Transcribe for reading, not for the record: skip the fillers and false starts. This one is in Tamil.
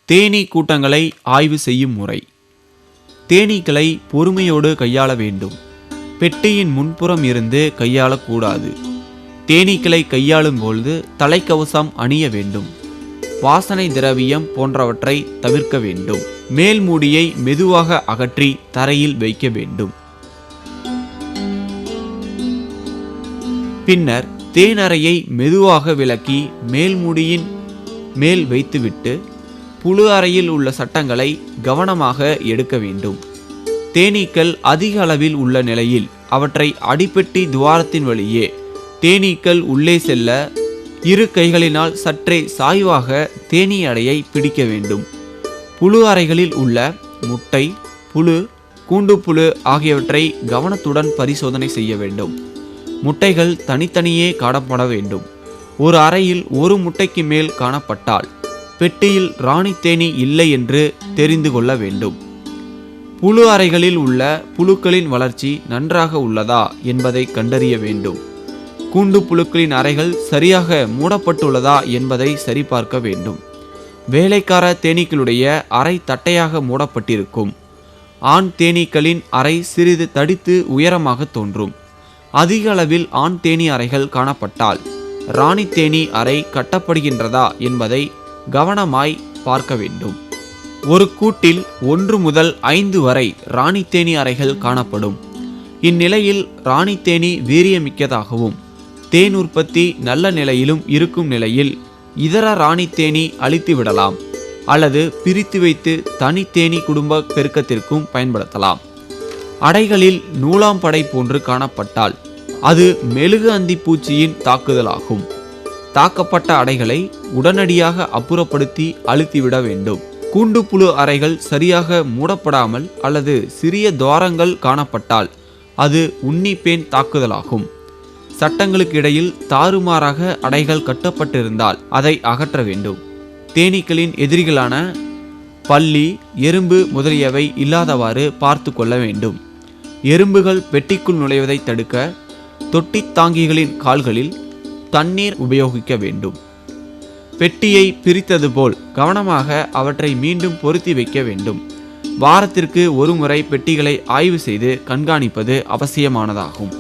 தேனீ கூட்டங்களை ஆய்வு செய்யும் முறை. தேனீக்களை பொறுமையோடு கையாள வேண்டும். பெட்டியின் முன்புறம் இருந்து கையாளக்கூடாது. தேனீக்களை கையாளும் பொழுது தலைக்கவசம் அணிய வேண்டும். வாசனை திரவியம் போன்றவற்றை தவிர்க்க வேண்டும். மேல் மூடியை மெதுவாக அகற்றி தரையில் வைக்க வேண்டும். பின்னர் தேனறையை மெதுவாக விலக்கி மேல் மூடியின் மேல் வைத்துவிட்டு புழு அறையில் உள்ள சட்டங்களை கவனமாக எடுக்க வேண்டும். தேனீக்கள் அதிக அளவில் உள்ள நிலையில் அவற்றை அடிப்பெட்டி துவாரத்தின் வழியே தேனீக்கள் உள்ளே செல்ல இரு கைகளினால் சற்றே சாய்வாக தேனீ அறையை பிடிக்க வேண்டும். புழு அறைகளில் உள்ள முட்டை, புழு, கூண்டுப்புழு ஆகியவற்றை கவனத்துடன் பரிசோதனை செய்ய வேண்டும். முட்டைகள் தனித்தனியே காணப்பட வேண்டும். ஒரு அறையில் ஒரு முட்டைக்கு மேல் காணப்பட்டால் பெட்டியில் ராணி தேனீ இல்லை என்று தெரிந்து கொள்ள வேண்டும். புழு அறைகளில் உள்ள புழுக்களின் வளர்ச்சி நன்றாக உள்ளதா என்பதை கண்டறிய வேண்டும். கூண்டு புழுக்களின் அறைகள் சரியாக மூடப்பட்டுள்ளதா என்பதை சரிபார்க்க வேண்டும். வேலைக்கார தேனீக்களுடைய அறை தட்டையாக மூடப்பட்டிருக்கும். ஆண் தேனீக்களின் அறை சிறிது தடித்து உயரமாக தோன்றும். அதிக அளவில் ஆண் தேனீ அறைகள் காணப்பட்டால் ராணி தேனீ அறை கட்டப்படுகின்றதா என்பதை கவனமாய் பார்க்க வேண்டும். ஒரு கூட்டில் 1 முதல் 5 வரை ராணி தேனீ அறைகள் காணப்படும். இந்நிலையில் ராணி தேனீ வீரியமிக்கதாகவும் தேன் உற்பத்தி நல்ல நிலையிலும் இருக்கும் நிலையில் இதர ராணி தேனீ அழித்து விடலாம் அல்லது பிரித்து வைத்து தனி தேனீ குடும்ப பெருக்கத்திற்கும் பயன்படுத்தலாம். அடைகளில் நூலாம்படை போன்று காணப்பட்டால் அது மெழுகு அந்தி பூச்சியின் தாக்குதலாகும். தாக்கப்பட்ட அடைகளை உடனடியாக அப்புறப்படுத்தி அழுத்திவிட வேண்டும். கூண்டுப்புழு அறைகள் சரியாக மூடப்படாமல் அல்லது சிறிய துவாரங்கள் காணப்பட்டால் அது உன்னிப்பேன் தாக்குதலாகும். சட்டங்களுக்கு இடையில் தாறுமாறாக அடைகள் கட்டப்பட்டிருந்தால் அதை அகற்ற வேண்டும். தேனீக்களின் எதிரிகளான பல்லி, எறும்பு முதலியவை இல்லாதவாறு பார்த்து கொள்ள வேண்டும். எறும்புகள் பெட்டிக்குள் நுழைவதை தடுக்க தொட்டி தாங்கிகளின் கால்களில் தண்ணீர் உபயோகிக்க வேண்டும். பெட்டியை பிரித்தது போல் கவனமாக அவற்றை மீண்டும் பொருத்தி வைக்க வேண்டும். வாரத்திற்கு ஒரு முறை பெட்டிகளை ஆய்வு செய்து கண்காணிப்பது அவசியமானதாகும்.